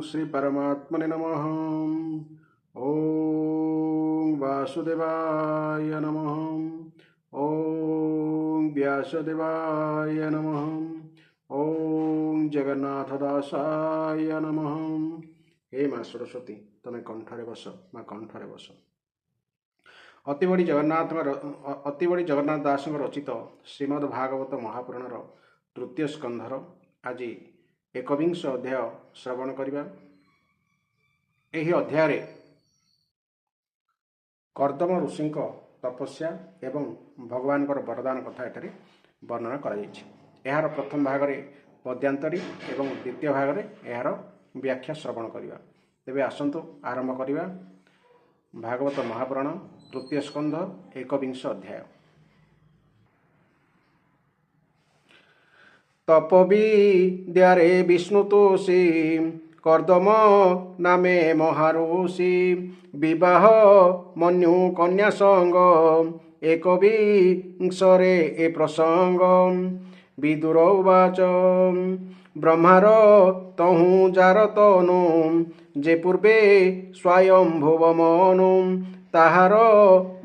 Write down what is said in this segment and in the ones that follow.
श्री परमात्मने नमः। ओम वासुदेवाय नमः। ओम व्यासदेवाय नमः। ओम जगन्नाथदासाय नमः। हे माँ सरस्वती तमें कंठरे बस, माँ कंठरे बस। अतिबड़ी जगन्नाथ दास रचित श्रीमद् भागवत महापुराणर तृतीय स्कंधर आज एकविंश अध्याय श्रवण करिबा। एही अध्याय कर्दम ऋषि तपस्या एवं भगवान वरदान कथा एठारे वर्णना कर। यार प्रथम भाग में पद्यांतरी एवं द्वितीय भाग में यार व्याख्या श्रवण करिबा। तेबे आसंतु आरंभ करिबा भागवत महापुराण तृतीय स्कंध एकविंश अध्याय। तपविद्यारे विष्णुतोषी कर्दम नामे महारुषि विवाह मन्यु कन्या संग एकविंशरे ए प्रसंग। विदुर उवाच ब्रह्मार तहु जार तनु जे पूर्वे स्वयंभुव मनु ताहार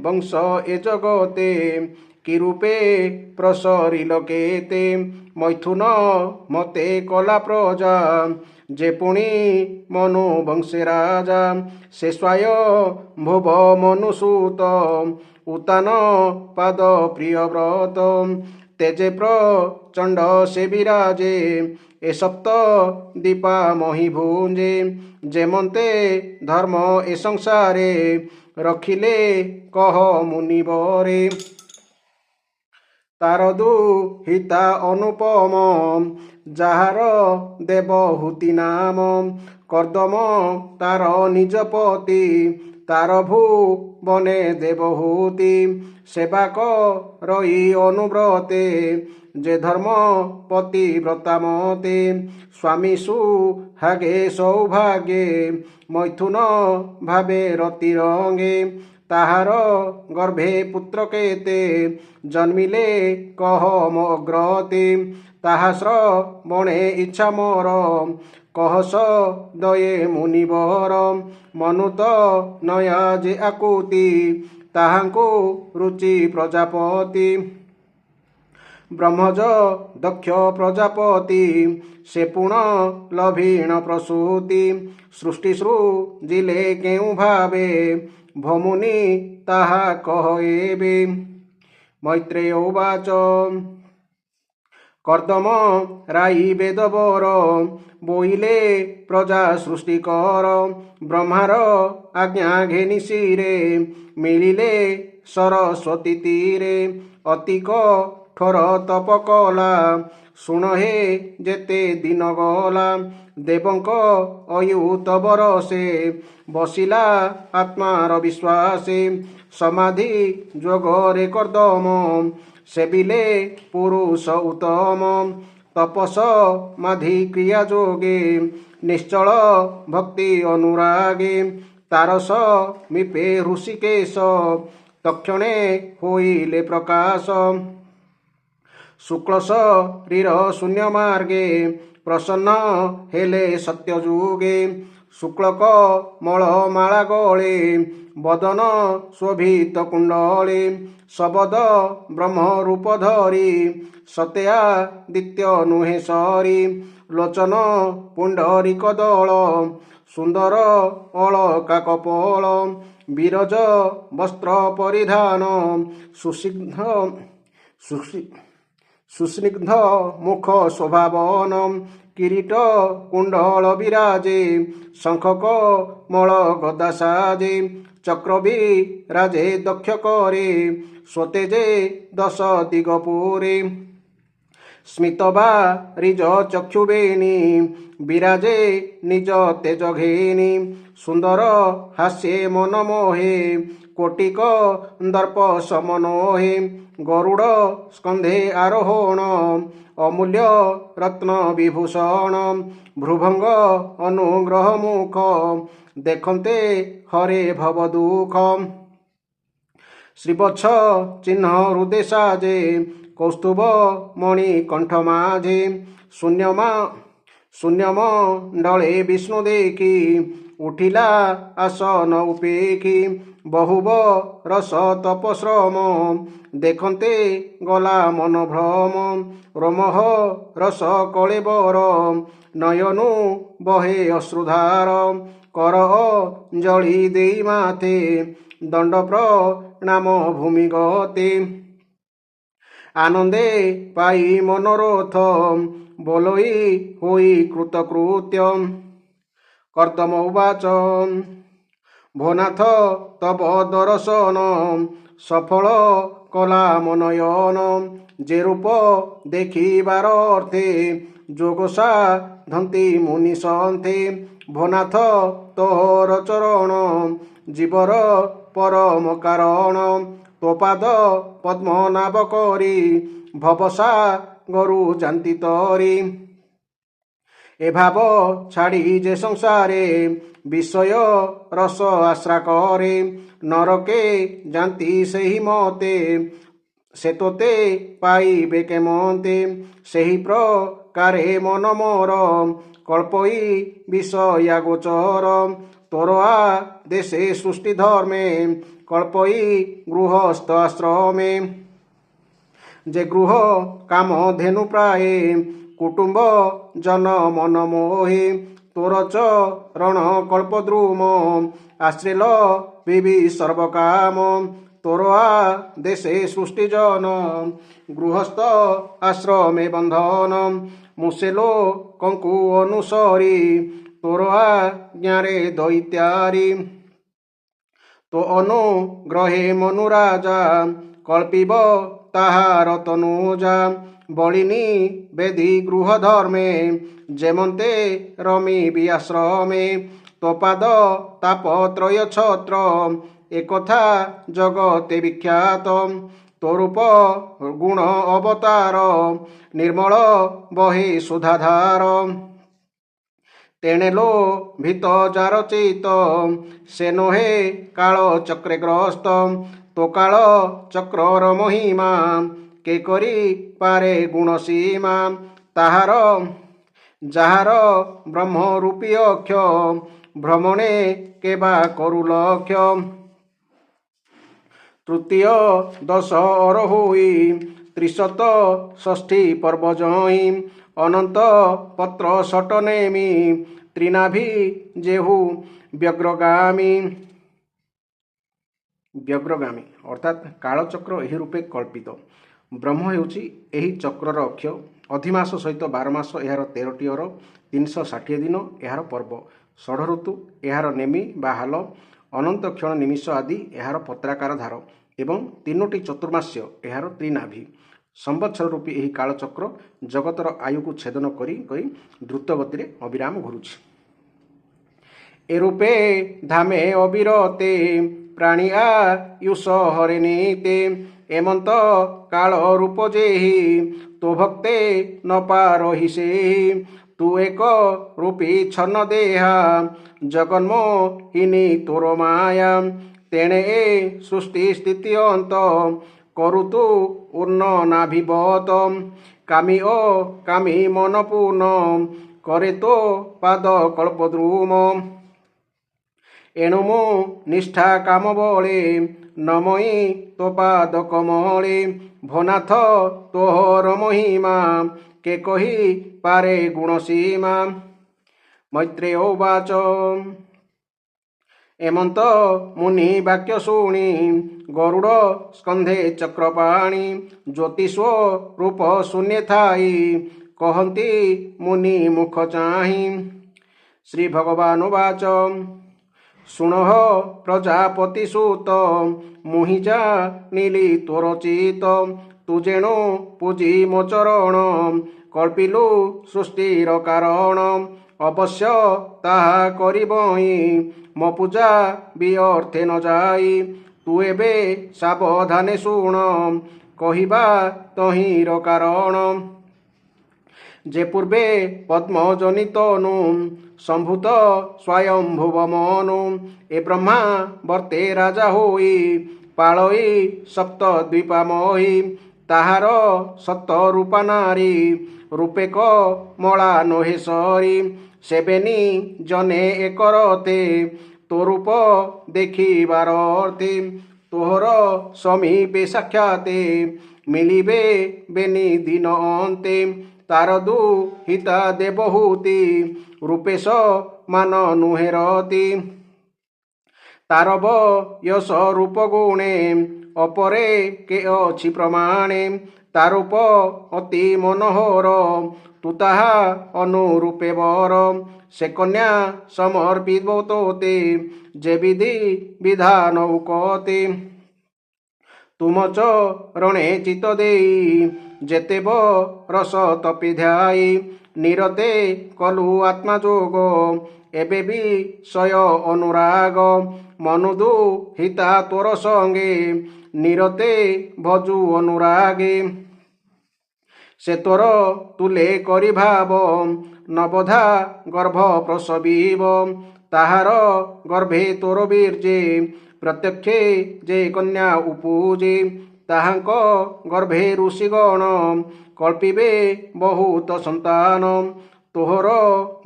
वंश ए जगते किरूपे प्रसरिल केते। मैथुन मते कला प्रजा जे पुणी मनु वंशे राजा से स्वयंभुव मनुसूत उतान पाद प्रिय व्रत तेजे प्रचंड से विराजे ए सप्त दीपा मही भुंजे जेमते धर्म ए संसारे रखिले कह मुनिवरे। तार दुहिता अनुपम जार देवहूति नाम कर्दम तार निजपति तार भुवने देवहूति सेवाक रही अनुव्रते जे धर्म पति व्रतामते स्वामी सुहागे सौभाग्ये मैथुन भावे रतिरंगे ताहार गर्भे पुत्र केते जन्मिले कह मग्रते ताहा श्रवणे इच्छा मोर कहस दये मुनिवर मनुत नया जे आकुति ताहांकु रुचि प्रजापति ब्रह्मज दक्ष प्रजापति से पुण लभीण प्रसूति सृष्टि सृजिले केउ भावे भमुनि ताहा कहेबे। मैत्रेय उवाच कर्दम राई वेदवर बोइले प्रजा सृष्टि कर ब्रह्मार आज्ञा घेनि शिरे मिलिले सरस्वती तीरे अति कठोर तप कला शुण हे जेते दिन गला देवंक अयुत बरसे बसिला आत्मार विश्वासे समाधि जोगरे कर्दम सेविले पुरुष उत्तम तपस माधि क्रिया जोगे निश्चल भक्ति अनुरागे तारस मिपे ऋषिकेश तक्षणे होइले प्रकाश शुक्ल शरीर शून्य मार्गे प्रसन्न हेले सत्य जुगे शुक्लक मल माला गले बदन शोभित कुंडले शबद ब्रह्म रूप धरी सत्या दित्य नुहे सरी लोचन पुंडरीक दल सुंदर अलका कपोल विरज वस्त्र परिधान सुस्निग्ध मुख शोभावन किरीट कुंडल विराजे शंखक मल गदा साजे चक्रवी राजे दक्ष करे स्वतेजे दश दिगपुरे स्मितबा रिज चक्षुबेनी विराजे निज तेज घेनी सुंदर हास्ये मन मोहे कोटिक दर्प समनोहे गरुड़ स्कंधे आरोहण अमूल्य रत्न विभूषण भ्रुभंग अनुग्रह मुख देखते हरे भव दुख श्रीवत्स चिन्ह हृदय साजे कौस्तुभ मणि कंठ माझे ଶୂନ୍ୟମଣ୍ଡଳେ ବିଷ୍ଣୁ ଦେଖି ଉଠିଲା ଆସନ ଉପେକ୍ଷି ବହୁବ ରସ ତପଶ୍ରମ ଦେଖନ୍ତେ ଗଲା ମନ ଭ୍ରମ ରୋମହ ରସ କଳେବର ନୟନୁ ବହେ ଅଶ୍ରୁଧାର କର ଜଳି ଦେଇ ମାଥେ ଦଣ୍ଡ ପ୍ରଣାମ ଭୂମି ଗତେ ଆନନ୍ଦେ ପାଇ ମନୋରଥ ବୋଲଇ ହୋଇ କୃତକୃତ୍ୟ କର୍ତ୍ତମ ଉବାଚ ଭୋନାଥ ତବ ଦର୍ଶନ ସଫଳ କଲା ମନୟନ ଯେ ରୂପ ଦେଖିବାର ଅର୍ଥେ ଯୋଗ ସାଧନ୍ତି ମୁନି ସନ୍ଥେ ଭୋନାଥ ତୋର ଚରଣ ଜୀବର ପରମ କାରଣ ତୋ ପାଦ ପଦ୍ମନାଭ କରି ଭବସା ଗରୁ ଜାନ୍ତି ତରି এ ভাব ছাড়ি যে সংসারে বিষয় রস আশ্রা করে নরকে জাতি সেই মতে সে তোতে পাইবে কেমতে সেই প্রকারে মন মোর কল্পই বিষয়া গোচর তোর দেশে সৃষ্টি ধর্মে কল্পই গৃহস্থ আশ্রমে যে গৃহ কাম ধেনু প্রায়ে কুটুম্ব জন মন মোহে তোর চরণ কল্পদ্রুম আশ্রিল বিবি সর্বকাম তোর দেশে সৃষ্টি জন গৃহস্থ আশ্রমে বন্ধন মুসেলো কঙ্কু অনুসরি তোর জ্ঞারে দৈত্যারি তো অনুগ্রহে মনুরাজা কল্পিব তাহার তনুজা বলিনি বেদি গৃহ ধর্মে যেমন্তে রমিবি আশ্রমে তোপাদ তাপত্রয় ছত্র একথা জগতে বিখ্যাত তোরূপ গুণ অবতার নির্মল বহে সুধাধার তেণে লো ভিত যার চিত সে নহে কাল চক্রে গ্রস্ত তো কাল চক্রর মহিমা কে করি পারে গুণ সীমা তাহার যাহার ব্রহ্মরূপী অক্ষ ভ্রমণে কেবা করু লক্ষ্য তৃতীয় দশ অর হই ত্রিশত ষষ্ঠী পর্ব জই অনন্ত পত্র শট নেমি ত্রিনাভি যেহু ব্যগ্রগামী ବ୍ୟଗ୍ରଗାମୀ ଅର୍ଥାତ୍ କାଳଚକ୍ର ଏହି ରୂପେ କଳ୍ପିତ ବ୍ରହ୍ମ ହେଉଛି ଏହି ଚକ୍ରର ଅକ୍ଷ ଅଧିମାସ ସହିତ 12 ମାସ ଏହାର 13ଟି ଅର 360 ଦିନ ଏହାର ପର୍ବ ଷଢ଼ ଋତୁ ଏହାର ନେମି ବା ହାଲ ଅନନ୍ତ କ୍ଷଣ ନିମିଷ ଆଦି ଏହାର ପତ୍ରାକାର ଧାର ଏବଂ 3ଟି ଚତୁର୍ମାସ୍ୟ ଏହାର ତ୍ରିନାଭି ସମ୍ବତ୍ସର ରୂପୀ ଏହି କାଳଚକ୍ର ଜଗତର ଆୟୁକୁ ଛେଦନ କରି କରି ଦ୍ରୁତ ଗତିରେ ଅବିରାମ ଘୁରୁଛି ଏ ରୂପେ ଧାମେ ଅବିରତେ ପ୍ରାଣୀ ଆୟୁଷ ହରେ ନୀତେ ଏମନ୍ତ କାଳ ରୂପ ଯେହି ତୋ ଭକ୍ତେ ନ ପାରହି ସେହି ତୁ ଏକ ରୂପୀ ଛନ୍ନ ଦେହା ଜଗନ୍ମୋହିନୀ ତୋର ମାୟା ତେଣେ ଏ ସୃଷ୍ଟି ସ୍ଥିତି ଅନ୍ତ করু তু উন্ননাভিবত কামি ও কামি মন পূর্ণ করে তো পাদ কল্পদ্রুম এণু মু নিষ্ঠা কাম বলে নময়ী তো পাদ কমলে ভনাথ তোহর মহিমা কে কহি পারে গুণসীমা মৈত্রেয় উবাচ এমন্ত মুনি বাক্য শুনি গরুড় স্কন্ধে চক্রপাণী জ্যোতিষ রূপ শূন্য থাই কহন্তি মুনি মুখ চাহি শ্রী ভগবান বাচ শুণহ প্রজাপতি সুত মুহি যা নীলি তোর চিত তু যেণু পূজি মো চরণ কল্পিলু সৃষ্টির কারণ অবশ্য তাহা করিবই মো পূজা বিঅর্থে ন যাই তু এবে সাবধানে শুণ কহিবা তহির কারণ যে পূর্বে পদ্মজনিতনু সম্ভূত স্বয়ম্ভুব মনু এ ব্রহ্মা বর্তে রাজা হই পালই সপ্ত দ্বীপাময়ী ତାହାର ସତ ରୂପା ନାରୀ ରୂପେ କମଳା ନୋହେ ସରି ସେବେନି ଜନେ ଏକରତେ ତୋ ରୂପ ଦେଖିବାର ଅର୍ଥେ ତୋହର ସମୀପେ ସାକ୍ଷାତେ ମିଳିବେ ବେନି ଦିନ ଅନ୍ତେ ତାର ଦୁହିତା ଦେବହୂତି ରୂପେଶ ମାନ ନୁହେଁ ରତି ତାର ବୟସ ରୂପ ଗୁଣେ ଅପରେ କେ ଅଛି ପ୍ରମାଣେ ତା ରୂପ ଅତି ମନୋହର ତୁ ତାହା ଅନୁରୂପେ ବର ସେ କନ୍ୟା ସମର୍ପିବ ତୋତେ ଯେ ବିଧି ବିଧାନ ଉକତେ ତୁମ ଚରଣେ ଚିତ ଦେଇ ଯେତେ ବରସ ତପି ଧ୍ୟାଇ ନିରତେ କଲୁ ଆତ୍ମା ଯୋଗ ଏବେ ବି ସୟ ଅନୁରାଗ ମନୁ ଦୁହିତା ତୋର ସଙ୍ଗେ ନିରତେ ଭଜୁ ଅନୁରାଗେ ସେ ତୋର ତୁଲେ କରି ଭାବ ନବଧା ଗର୍ଭ ପ୍ରସବିବ ତାହାର ଗର୍ଭେ ତୋର ବୀର୍ଯ୍ୟେ ପ୍ରତ୍ୟକ୍ଷେ ଯେ କନ୍ୟା ଉପୁଜେ ତାହାଙ୍କ ଗର୍ଭେ ଋଷିଗଣ କଳ୍ପିବେ ବହୁତ ସନ୍ତାନ ତୋହର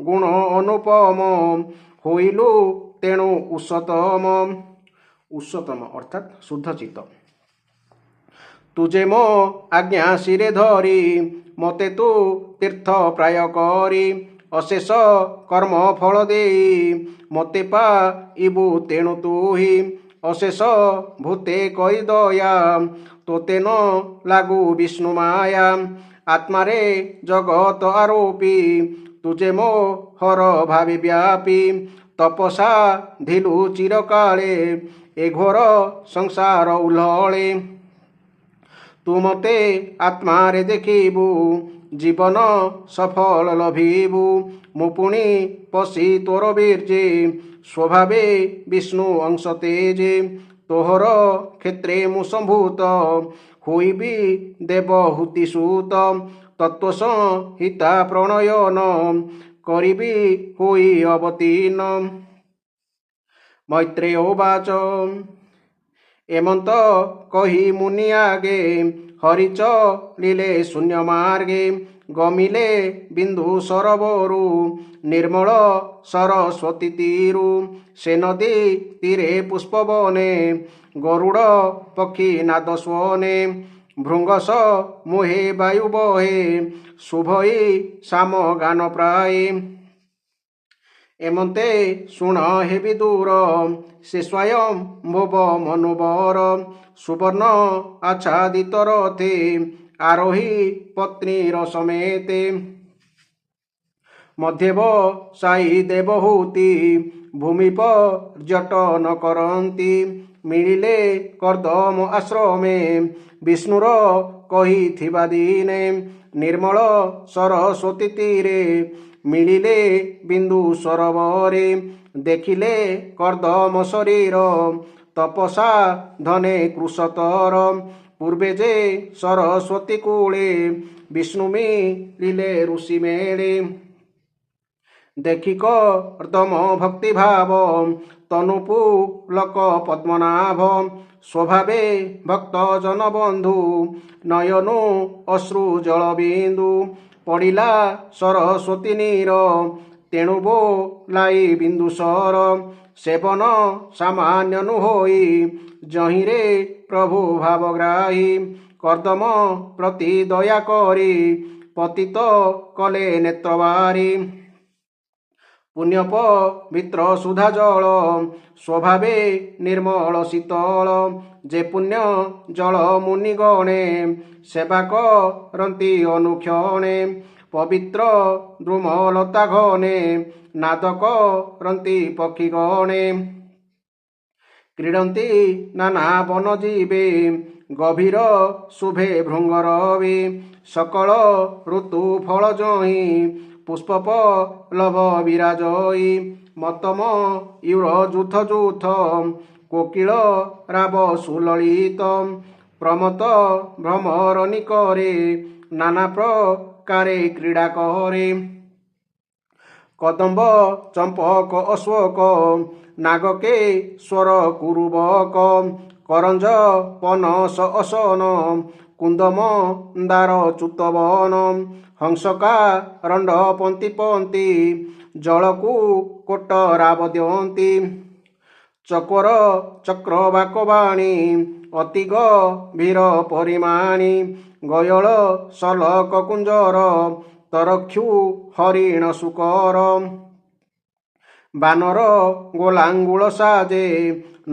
ଗୁଣ ଅନୁପମ ହୋଇଲୁ ତେଣୁ ଉଷତମ ଅର୍ଥାତ୍ ଶୁଦ୍ଧ ଚିତ୍ତ ତୁଜେ ମୋ ଆଜ୍ଞା ଶିରେ ଧରି ମୋତେ ତୁ ତୀର୍ଥ ପ୍ରାୟ କରି ଅଶେଷ କର୍ମ ଫଳ ଦେଇ ମୋତେ ପାଇବୁ ତେଣୁ ତୁହି ଅଶେଷ ଭୂତେ କରି ଦୟା ତୋତେ ନ ଲାଗୁ ବିଷ୍ଣୁ ମାୟା ଆତ୍ମାରେ ଜଗତ ଆରୋପି ତୁଜେ ମୋ ହର ଭାବି ବ୍ୟାପୀ ତପସା ଧିଲୁ ଚିରକାଳେ ଏ ଘୋର ସଂସାର ଉଲ୍ହଳେ ତୁ ମୋତେ ଆତ୍ମାରେ ଦେଖିବୁ ଜୀବନ ସଫଳ ଲଭିବୁ ମୁଁ ପୁଣି ପଶି ତୋର ବୀର୍ଯ୍ୟେ ସ୍ୱଭାବେ ବିଷ୍ଣୁ ଅଂଶ ତେଜେ ତୋହର କ୍ଷେତ୍ରେ ମୁଁ ସମ୍ଭୂତ ହୋଇବି ଦେବହୂତି ସୁତ ତତ୍ତ୍ୱ ସଂହିତା ପ୍ରଣୟନ କରିବି ହୋଇ ଅବତୀର୍ଣ୍ଣ ମୈତ୍ରେୟ ଉବାଚ ଏମନ୍ତ କହି ମୁନି ଆଗେ ହରିଚ লীলে ଶୂନ୍ୟ ମାର୍ଗେ ଗମିଲେ ବିନ୍ଦୁ ସରୋବରୁ ନିର୍ମଳ ସରସ୍ୱତୀ ତୀରୁ ସେ ନଦୀ ତୀରେ ପୁଷ୍ପବନେ ଗରୁଡ଼ ପକ୍ଷୀ ନାଦ ସ୍ୱନେ ଭୃଙ୍ଗସ ମୋହେ ବାୟୁ ବହେ ଶୁଭଇ ସାମ ଗାନ ପ୍ରାୟ ଏମନ୍ତେ ଶୁଣ ହେ ବିଦୁର ସେ ସ୍ୱୟଂ ଭୁବ ମନୁବର ସୁବର୍ଣ୍ଣ ଆଚ୍ଛାଦିତ ରଥେ ଆରୋହୀ ପତ୍ନୀର ସಮೇତେ ମଧ୍ୟବ ସାଇ ଦେବହୂତି ଭୂମି ପର୍ଯ୍ୟଟନ କରନ୍ତି ମିଳିଲେ କର୍ଦ୍ଦମ ଆଶ୍ରମେ ବିଷ୍ଣୁର କହିଥିବା ଦିନେ ନିର୍ମଳ ସରସ୍ୱତୀ ତୀରେ ମିଳିଲେ ବିନ୍ଦୁ ସରୋବରେ ଦେଖିଲେ କର୍ଦ୍ଦମ ଶରୀର ତପସା ଧନେ କୃଷତର ପୂର୍ବେ ଯେ ସରସ୍ୱତୀ କୂଳେ ବିଷ୍ଣୁ ମିଳିଲେ ଋଷି ମେଳେ ଦେଖି କର୍ଦ୍ଦମ ଭକ୍ତି ଭାବ ତନୁପୁ ଲୋକ ପଦ୍ମନାଭ ସ୍ୱଭାବେ ଭକ୍ତ ଜନବନ୍ଧୁ ନୟନୁ ଅଶ୍ରୁ ଜଳ ବିନ୍ଦୁ ପଡ଼ିଲା ସରସ୍ୱତୀ ନୀର ତେଣୁ ବୋଲାଇ ବିନ୍ଦୁସର ସେବନ ସାମାନ୍ୟ ନୁହୋଇ ଜହିଁରେ ପ୍ରଭୁ ଭାବଗ୍ରାହୀ କର୍ଦ୍ଦମ ପ୍ରତି ଦୟା କରି ପତିତ କଲେ ନେତ୍ରବାରି ପୁଣ୍ୟ ପବିତ୍ର ସୁଧା ଜଳ ସ୍ୱଭାବେ ନିର୍ମଳ ଶୀତଳ ଯେ ପୁଣ୍ୟ ଜଳ ମୁନିଗଣେ ସେବା କରନ୍ତି ଅନୁକ୍ଷଣେ ପବିତ୍ର ଦ୍ରୁମଲତା ଘନେ ନାଦ କରନ୍ତି ପକ୍ଷୀଗଣେ କ୍ରୀଡ଼ନ୍ତି ନାନା ବନ ଯିବେ ଗଭୀର ଶୁଭେ ଭୃଙ୍ଗରବି ସକଳ ଋତୁ ଫଳ ଜହିଁ ପୁଷ୍ପପଲ୍ଲବ ବିରାଜଇ ମତମ ୟୁର ଯୂଥ ଯୂଥ କୋକିଳ ରାବ ସୁଲଳିତ ପ୍ରମତ ଭ୍ରମର ନିକରେ ନାନା ପ୍ରକାରେ କ୍ରୀଡ଼ା କରେ କଦମ୍ବ ଚମ୍ପକ ଅଶୋକ ନାଗକେ ସ୍ୱର କୁରୁବକ କରଞ୍ଜ ପନସ ଅସନ କୁନ୍ଦମନ୍ଦାର ଚ୍ୟୁତବନ ହଂସକା ରଣ୍ଡ ପନ୍ତି ପନ୍ତି ଜଳକୁ କୋଟରାବ ଦିଅନ୍ତି ଚକୋର ଚକ୍ରବାକବାଣୀ ଅତି ଗଭୀର ପରିମାଣୀ ଗୟଳ ସଲକ କୁଞ୍ଜର ତରକ୍ଷୁ ହରିଣ ଶୁକର ବାନର ଗୋଲାଙ୍ଗୁଳ ସାଜେ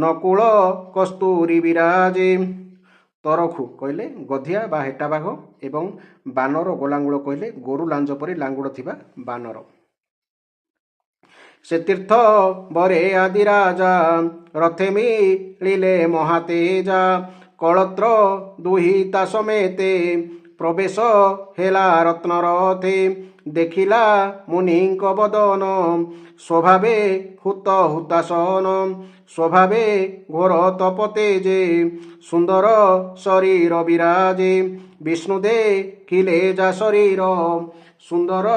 ନକୁଳ କସ୍ତୁରୀ ବିରାଜେ। ତରଖୁ କହିଲେ ଗଧିଆ ବା ହେଟା ବାଘ ଏବଂ ବାନର ଗୋଲାଙ୍ଗୁଳ କହିଲେ ଗୋରୁ ଲାଞ୍ଜ ପରି ଲାଙ୍ଗୁଡ଼ ଥିବା ବାନର। ସେ ତୀର୍ଥ ବରେ ଆଦି ରାଜା ରଥେ ମିଳିଲେ ମହାତେଜା କଳତ୍ର ଦୁହିତା ସମେତେ ପ୍ରବେଶ ହେଲା ରତ୍ନରଥେ ଦେଖିଲା ମୁନିଙ୍କ ବଦନ ସ୍ୱଭାବେ ହୁତ ହୁତାସନ ସ୍ୱଭାବେ ଘୋର ତପତେଜେ ସୁନ୍ଦର ଶରୀର ବିରାଜେ ବିଷ୍ଣୁ ଦେଖିଲେ ଯା ଶରୀର ସୁନ୍ଦର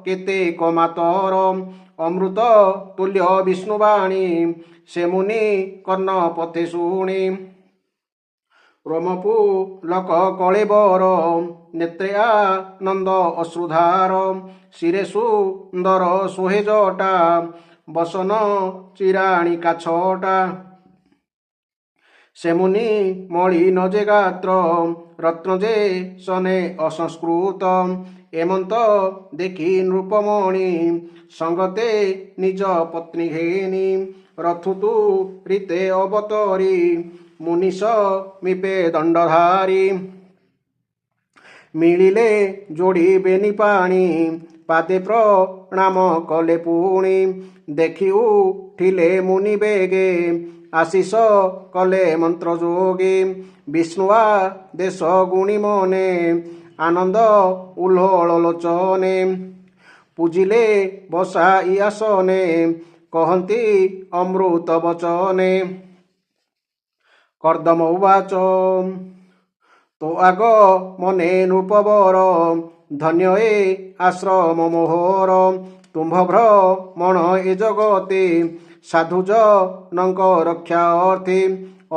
କେତେ କମାତର ଅମୃତ ତୁଲ୍ୟ ବିଷ୍ଣୁବାଣୀ ସେ ମୁନି କର୍ଣ୍ଣ ପଥେ ଶୁଣି ରୋମପୁ ଲକ କଳେବର ନେତ୍ରେ ଆନନ୍ଦ ଅଶ୍ରୁଧାର ଶିରେ ସୁନ୍ଦର ସୁହେ ଜଟା ବସନ ଚିରାଣୀ କାଛଟା ସେ ମୁନି ମଳିନ ଯେ ଗାତ୍ର ରତ୍ନ ଯେ ସନେ ଅସଂସ୍କୃତ ଏମନ୍ତ ଦେଖି ନୃପମଣି ସଙ୍ଗତେ ନିଜ ପତ୍ନୀ ଘେନି ରଥୁତୁ ରୀତେ ଅବତରୀ ମୁନିଷ ମିପେ ଦଣ୍ଡଧାରୀ ମିଳିଲେ ଯୋଡ଼ିବେନି ପାଣି ପାଦେ ପ୍ରଣାମ କଲେ ପୁଣି ଦେଖି ଉଠିଲେ ମୁନି ବେଗେ ଆଶିଷ କଲେ ମନ୍ତ୍ର ଯୋଗୀ ବିଷ୍ଣୁଆ ଦେଶ ଗୁଣି ମନେ ଆନନ୍ଦ ଉଲ୍ଲୋଳ ଲୋଚନେ ପୂଜିଲେ ବସାଇ ଆସନେ କହନ୍ତି ଅମୃତ ବଚନେ କର୍ଦ୍ଦମ ଉବାଚ ତୋ ଆଗ ମନେ ନୃପବର ଧନ୍ୟ ଏ ଆଶ୍ରମ ମୋହର ତୁମ୍ଭ ଭ୍ରମଣ ଏ ଜଗତେ ସାଧୁ ଜନଙ୍କ ରକ୍ଷା ଅର୍ଥେ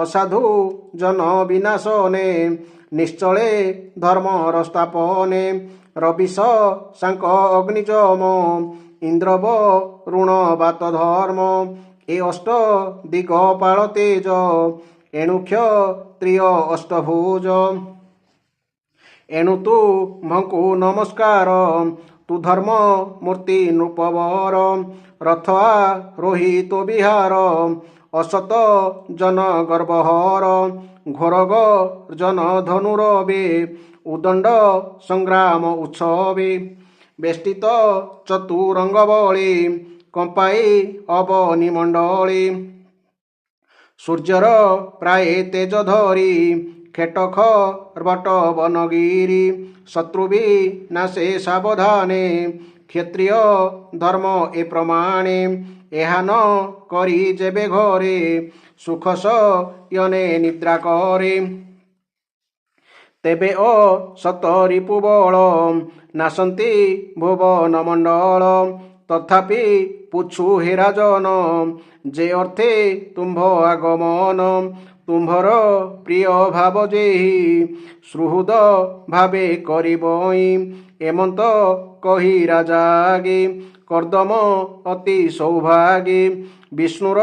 ଅସାଧୁ ଜନ ବିନାଶନେ ନିଶ୍ଚଳେ ଧର୍ମର ସ୍ଥାପନେ ରବିଶ ସାଙ୍କ ଅଗ୍ନିଜମ ଇନ୍ଦ୍ରବ ଋଣ ବାତ ଧର୍ମ ଏ ଅଷ୍ଟ ଦିଗପାଳ ତେଜ ଏଣୁ କ୍ଷତ୍ରିୟ ଅଷ୍ଟଭୁଜ ଏଣୁ ତୁମ୍ଭଙ୍କୁ ନମସ୍କାର ତୁ ଧର୍ମ ମୂର୍ତ୍ତି ନୃପବର ରଥ ଆରୋହିତ ବିହାର ଅସତ ଜନ ଗର୍ଭହର ଘୋର ଗର୍ଜନ ଧନୁରବେ ଉଦଣ୍ଡ ସଂଗ୍ରାମ ଉତ୍ସବେ ବେଷ୍ଟିତ ଚତୁରଙ୍ଗ ବଳେ କମ୍ପାଇ ଅବନି ମଣ୍ଡଳେ ସୂର୍ଯ୍ୟର ପ୍ରାୟ ତେଜ ଧରି ଖେଟ ଖର୍ବଟ ବନଗିରି ଶତ୍ରୁ ବିନାଶେ ସାବଧାନେ କ୍ଷତ୍ରିୟ ଧର୍ମ ଏ ପ୍ରମାଣେ ଏହା ନ କରି ଯେବେ ଘରେ ସୁଖ ଶୟନେ ନିଦ୍ରା କରେ ତେବେ ଅସତ ରିପୁ ବଳ ନାଶନ୍ତି ଭୁବନ ମଣ୍ଡଳ ତଥାପି ପୁଛୁ ହେ ରାଜନ ଯେ ଅର୍ଥେ ତୁମ୍ଭ ଆଗମନ ତୁମ୍ଭର ପ୍ରିୟ ଭାବ ଯେହି ସୁହୃଦ ଭାବେ କରିବଇ ଏମନ୍ତ କହି ରାଜାଗେ କର୍ଦ୍ଦମ ଅତି ସୌଭାଗୀ ବିଷ୍ଣୁର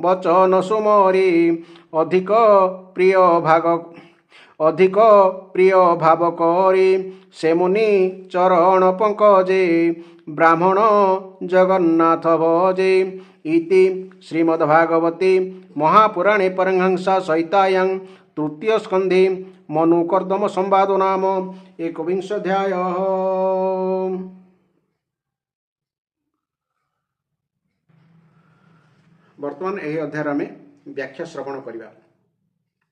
ବଚନ ସୁମରି ଅଧିକ ପ୍ରିୟ ଭାବ କରି ସେ ମୁନି ଚରଣ ପଙ୍କଜେ ବ୍ରାହ୍ମଣ ଜଗନ୍ନାଥ ଭଜେ ଇତି ଶ୍ରୀମଦ୍ଭାଗବତେ ମହାପୁରାଣେ ପରମହଂସା ସହିତାୟାଂ ତୃତୀୟ ସ୍କନ୍ଧେ ମନୁ କର୍ଦ୍ଦମ ସମ୍ବାଦ ନାମ ଏକବିଂଶୋଧ୍ୟାୟଃ। ବର୍ତ୍ତମାନ ଏହି ଅଧ୍ୟାୟରେ ଆମେ ବ୍ୟାଖ୍ୟା ଶ୍ରବଣ କରିବା।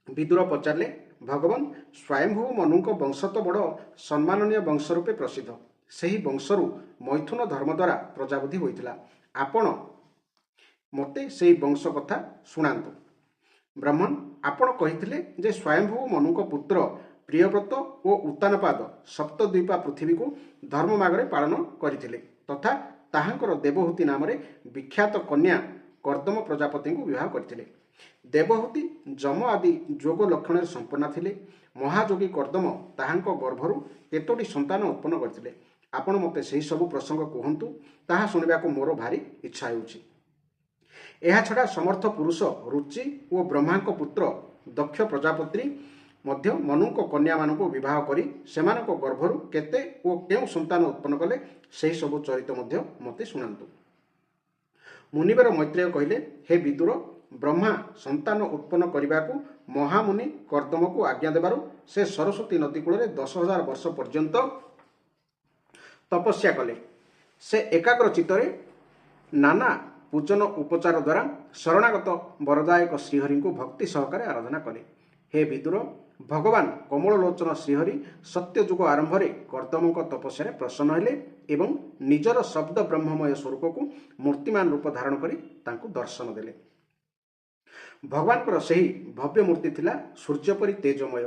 ବିଦୁର ପଚାରିଲେ, ଭଗବାନ ସ୍ୱୟଂଭୁ ମନୁଙ୍କ ବଂଶ ତ ବଡ଼ ସମ୍ମାନନୀୟ ବଂଶ ରୂପେ ପ୍ରସିଦ୍ଧ। ସେହି ବଂଶରୁ ମୈଥୁନ ଧର୍ମ ଦ୍ୱାରା ପ୍ରଜାବୃଦ୍ଧି ହୋଇଥିଲା। ଆପଣ ମୋତେ ସେହି ବଂଶ କଥା ଶୁଣାନ୍ତୁ। ବ୍ରାହ୍ମଣ, ଆପଣ କହିଥିଲେ ଯେ ସ୍ୱୟଂଭୁ ମନୁଙ୍କ ପୁତ୍ର ପ୍ରିୟବ୍ରତ ଓ ଉତ୍ତାନପାଦ ସପ୍ତଦ୍ୱୀପା ପୃଥିବୀକୁ ଧର୍ମ ମାର୍ଗରେ ପାଳନ କରିଥିଲେ ତଥା ତାହାଙ୍କର ଦେବହୂତି ନାମରେ ବିଖ୍ୟାତ କନ୍ୟା କର୍ଦ୍ଦମ ପ୍ରଜାପତିଙ୍କୁ ବିବାହ କରିଥିଲେ। ଦେବହୂତି ଯମ ଆଦି ଯୋଗ ଲକ୍ଷଣରେ ସମ୍ପନ୍ନ ଥିଲେ ମହାଯୋଗୀ କର୍ଦ୍ଦମ ତାହାଙ୍କ ଗର୍ଭରୁ କେତୋଟି ସନ୍ତାନ ଉତ୍ପନ୍ନ କରିଥିଲେ? ଆପଣ ମୋତେ ସେହି ସବୁ ପ୍ରସଙ୍ଗ କୁହନ୍ତୁ, ତାହା ଶୁଣିବାକୁ ମୋର ଭାରି ଇଚ୍ଛା ହେଉଛି। ଏହାଛଡ଼ା ସମର୍ଥ ପୁରୁଷ ରୁଚି ଓ ବ୍ରହ୍ମାଙ୍କ ପୁତ୍ର ଦକ୍ଷ ପ୍ରଜାପତି ମଧ୍ୟ ମନୁଙ୍କ କନ୍ୟାମାନଙ୍କୁ ବିବାହ କରି ସେମାନଙ୍କ ଗର୍ଭରୁ କେତେ ଓ କେଉଁ ସନ୍ତାନ ଉତ୍ପନ୍ନ କଲେ, ସେହି ସବୁ ଚରିତ ମଧ୍ୟ ମୋତେ ଶୁଣାନ୍ତୁ। ମୁନିବର ମୈତ୍ରେୟ କହିଲେ, ହେ ବିଦୁର, ବ୍ରହ୍ମା ସନ୍ତାନ ଉତ୍ପନ୍ନ କରିବାକୁ ମହାମୁନି କର୍ଦ୍ଦମକୁ ଆଜ୍ଞା ଦେବାରୁ ସେ ସରସ୍ୱତୀ ନଦୀ କୂଳରେ 10,000 ବର୍ଷ ପର୍ଯ୍ୟନ୍ତ ତପସ୍ୟା କଲେ। ସେ ଏକାଗ୍ର ଚିତ୍ତରେ ନାନା ପୂଜନ ଉପଚାର ଦ୍ୱାରା ଶରଣାଗତ ବରଦାୟକ ଶ୍ରୀହରିଙ୍କୁ ଭକ୍ତି ସହକାରେ ଆରାଧନା କଲେ। ହେ ବିଦୁର, ଭଗବାନ କମଳଲୋଚନ ଶ୍ରୀହରି ସତ୍ୟଯୁଗ ଆରମ୍ଭରେ କର୍ଦ୍ଦମଙ୍କ ତପସ୍ୟାରେ ପ୍ରସନ୍ନ ହେଲେ ଏବଂ ନିଜର ଶବ୍ଦ ବ୍ରହ୍ମମୟ ସ୍ୱରୂପକୁ ମୂର୍ତ୍ତିମାନ ରୂପ ଧାରଣ କରି ତାଙ୍କୁ ଦର୍ଶନ ଦେଲେ। ଭଗବାନଙ୍କର ସେହି ଭବ୍ୟ ମୂର୍ତ୍ତି ଥିଲା ସୂର୍ଯ୍ୟ ପରି ତେଜମୟ।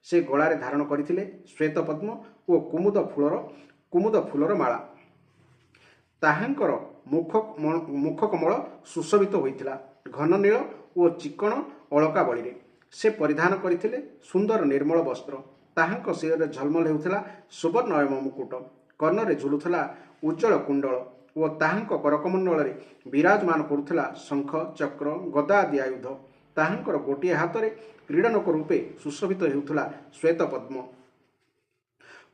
ସେ ଗଳାରେ ଧାରଣ କରିଥିଲେ ଶ୍ୱେତପଦ୍ମ ଓ କୁମୁଦ ଫୁଲର ମାଳା। ତାହାଙ୍କର ମୁଖକମଳ ସୁଶୋଭିତ ହୋଇଥିଲା ଘନ ନୀଳ ଓ ଚିକଣ ଅଳକାବଳୀରେ। ସେ ପରିଧାନ କରିଥିଲେ ସୁନ୍ଦର ନିର୍ମଳ ବସ୍ତ୍ର। ତାହାଙ୍କ ଶିରରେ ଝଲମଲ ହେଉଥିଲା ସୁବର୍ଣ୍ଣମୟ ମୁକୁଟ, କର୍ଣ୍ଣରେ ଝୁଲୁଥିଲା ଉଜ୍ଜଳ କୁଣ୍ଡଳ ଓ ତାହାଙ୍କ କରକମଣ୍ଡଳରେ ବିରାଜମାନ କରୁଥିଲା ଶଙ୍ଖ, ଚକ୍ର, ଗଦା ଆଦି ଆୟୁଧ। ତାହାଙ୍କର ଗୋଟିଏ ହାତରେ କ୍ରୀଡ଼ନକ ରୂପେ ସୁଶୋଭିତ ହେଉଥିଲା ଶ୍ୱେତପଦ୍ମ।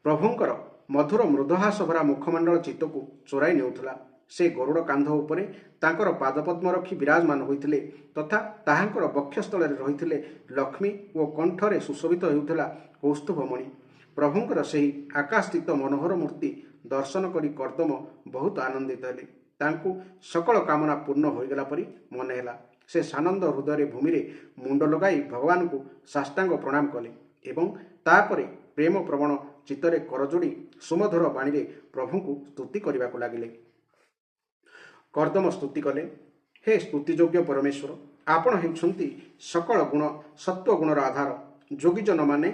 ପ୍ରଭୁଙ୍କର ମଧୁର ମୃଦହାସ ଭରା ମୁଖମଣ୍ଡଳ ଚିତ୍ତକୁ ଚୋରାଇ ନେଉଥିଲା। ସେ ଗରୁଡ଼ କାନ୍ଧ ଉପରେ ତାଙ୍କର ପାଦପଦ୍ମ ରଖି ବିରାଜମାନ ହୋଇଥିଲେ ତଥା ତାହାଙ୍କର ବକ୍ଷସ୍ଥଳରେ ରହିଥିଲେ ଲକ୍ଷ୍ମୀ ଓ କଣ୍ଠରେ ସୁଶୋଭିତ ହେଉଥିଲା କୌସ୍ତୁଭମଣି। ପ୍ରଭୁଙ୍କର ସେହି ଆକାଶସ୍ଥିତ ମନୋହର ମୂର୍ତ୍ତି ଦର୍ଶନ କରି କର୍ଦ୍ଦମ ବହୁତ ଆନନ୍ଦିତ ହେଲେ। ତାଙ୍କୁ ସକଳ କାମନା ପୂର୍ଣ୍ଣ ହୋଇଗଲା ପରି ମନେ ହେଲା। ସେ ସାନନ୍ଦ ହୃଦୟରେ ଭୂମିରେ ମୁଣ୍ଡ ଲଗାଇ ଭଗବାନଙ୍କୁ ସାଷ୍ଟାଙ୍ଗ ପ୍ରଣାମ କଲେ ଏବଂ ତାପରେ ପ୍ରେମ ପ୍ରବଣ ଚିତ୍ତରେ କରଯୋଡ଼ି ସୁମଧୁର ବାଣୀରେ ପ୍ରଭୁଙ୍କୁ ସ୍ତୁତି କରିବାକୁ ଲାଗିଲେ। କର୍ଦ୍ଦମ ସ୍ତୁତି କଲେ, ହେ ସ୍ତୁତିଯୋଗ୍ୟ ପରମେଶ୍ୱର, ଆପଣ ହେଉଛନ୍ତି ସକଳ ଗୁଣ ସତ୍ୱଗୁଣର ଆଧାର। ଯୋଗୀଜନମାନେ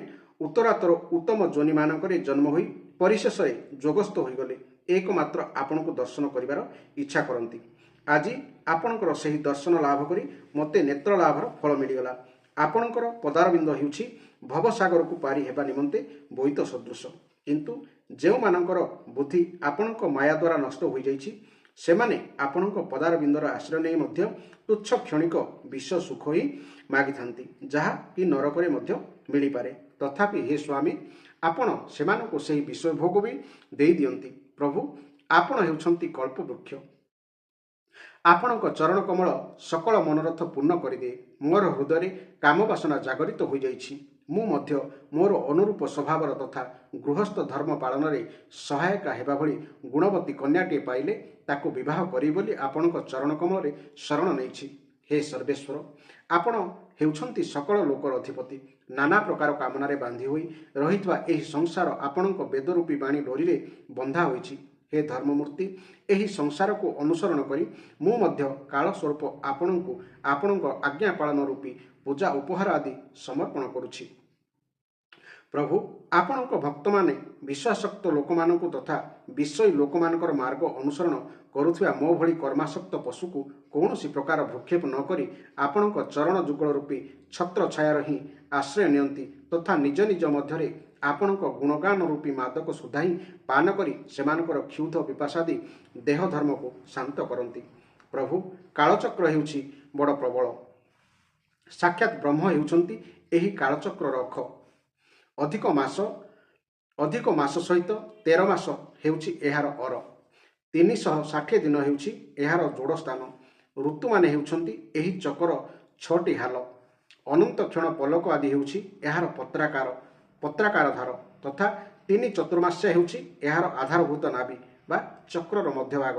ଉତ୍ତରାତର ଉତ୍ତମ ଯୋନିମାନଙ୍କରେ ଜନ୍ମ ହୋଇ ପରିଶେଷରେ ଯୋଗସ୍ଥ ହୋଇଗଲେ ଏକମାତ୍ର ଆପଣଙ୍କୁ ଦର୍ଶନ କରିବାର ଇଚ୍ଛା କରନ୍ତି। ଆଜି ଆପଣଙ୍କର ସେହି ଦର୍ଶନ ଲାଭ କରି ମୋତେ ନେତ୍ର ଲାଭର ଫଳ ମିଳିଗଲା। ଆପଣଙ୍କର ପଦାରବିନ୍ଦ ହେଉଛି ଭବସାଗରକୁ ପାରି ହେବା ନିମନ୍ତେ ବୋଇତ ସଦୃଶ। କିନ୍ତୁ ଯେଉଁମାନଙ୍କର ବୁଦ୍ଧି ଆପଣଙ୍କ ମାୟା ଦ୍ୱାରା ନଷ୍ଟ ହୋଇଯାଇଛି, ସେମାନେ ଆପଣଙ୍କ ପଦାରବିନ୍ଦର ଆଶ୍ରୟ ନେଇ ମଧ୍ୟ ତୁଚ୍ଛ କ୍ଷଣିକ ବିଶ୍ୱ ସୁଖ ହିଁ ମାଗିଥାନ୍ତି, ଯାହା କି ନରକରେ ମଧ୍ୟ ମିଳିପାରେ। ତଥାପି ହେ ସ୍ୱାମୀ, ଆପଣ ସେମାନଙ୍କୁ ସେହି ବିଷୟ ଭୋଗ ବି ଦେଇଦିଅନ୍ତି। ପ୍ରଭୁ, ଆପଣ ହେଉଛନ୍ତି କଳ୍ପବୃକ୍ଷ। ଆପଣଙ୍କ ଚରଣ କମଳ ସକଳ ମନୋରଥ ପୂର୍ଣ୍ଣ କରିଦିଏ। ମୋର ହୃଦୟରେ କାମବାସନା ଜାଗରିତ ହୋଇଯାଇଛି। ମୁଁ ମଧ୍ୟ ମୋର ଅନୁରୂପ ସ୍ୱଭାବର ତଥା ଗୃହସ୍ଥ ଧର୍ମ ପାଳନରେ ସହାୟକା ହେବା ଭଳି ଗୁଣବତୀ କନ୍ୟାଟିଏ ପାଇଲେ ତାକୁ ବିବାହ କରିବି ବୋଲି ଆପଣଙ୍କ ଚରଣ କମଳରେ ଶରଣ ନେଇଛି। ହେ ସର୍ବେଶ୍ୱର, ଆପଣ ହେଉଛନ୍ତି ସକଳ ଲୋକର ଅଧିପତି। ନାନା ପ୍ରକାର କାମନାରେ ବାନ୍ଧି ହୋଇ ରହିଥିବା ଏହି ସଂସାର ଆପଣଙ୍କ ବେଦରୂପୀ ବାଣୀ ଡୋରିରେ ବନ୍ଧା ହୋଇଛି। ହେ ଧର୍ମମୂର୍ତ୍ତି, ଏହି ସଂସାରକୁ ଅନୁସରଣ କରି ମୁଁ ମଧ୍ୟ କାଳ ସ୍ୱରୂପ ଆପଣଙ୍କୁ ଆପଣଙ୍କ ଆଜ୍ଞା ପାଳନ ରୂପୀ ପୂଜା ଉପହାର ଆଦି ସମର୍ପଣ କରୁଛି। ପ୍ରଭୁ, ଆପଣଙ୍କ ଭକ୍ତମାନେ ବିଶ୍ୱାସକ୍ତ ଲୋକମାନଙ୍କୁ ତଥା ବିଷୟୀ ଲୋକମାନଙ୍କର ମାର୍ଗ ଅନୁସରଣ କରୁଥିବା ମୋ ଭଳି କର୍ମାସକ୍ତ ପଶୁକୁ କୌଣସି ପ୍ରକାର ଭ୍ରୂକ୍ଷେପ ନ କରି ଆପଣଙ୍କ ଚରଣ ଯୁଗଳ ରୂପୀ ଛତ୍ର ଛାୟାର ହିଁ ଆଶ୍ରୟ ନିଅନ୍ତି ତଥା ନିଜ ନିଜ ମଧ୍ୟରେ ଆପଣଙ୍କ ଗୁଣଗାନ ରୂପୀ ମାଦକ ସୁଧା ହିଁ ପାନ କରି ସେମାନଙ୍କର କ୍ଷୁଧ ବିପାସାଦି ଦେହ ଧର୍ମକୁ ଶାନ୍ତ କରନ୍ତି। ପ୍ରଭୁ, କାଳଚକ୍ର ହେଉଛି ବଡ଼ ପ୍ରବଳ। ସାକ୍ଷାତ ବ୍ରହ୍ମ ହେଉଛନ୍ତି ଏହି କାଳଚକ୍ରର ଅଖ। ଅଧିକ ମାସ ସହିତ 13 ମାସ ହେଉଛି ଏହାର ଅର। 360 ଦିନ ହେଉଛି ଏହାର ଯୋଡ଼ ସ୍ଥାନ। ଋତୁମାନେ ହେଉଛନ୍ତି ଏହି ଚକର 6ଟି ହାଲ। ଅନନ୍ତ କ୍ଷଣ ପଲକ ଆଦି ହେଉଛି ଏହାର ପତ୍ରାକାର ଧାର ତଥା 3 ଚତୁର୍ମାସ୍ୟା ହେଉଛି ଏହାର ଆଧାରଭୂତ ନାଭି ବା ଚକ୍ରର ମଧ୍ୟଭାଗ।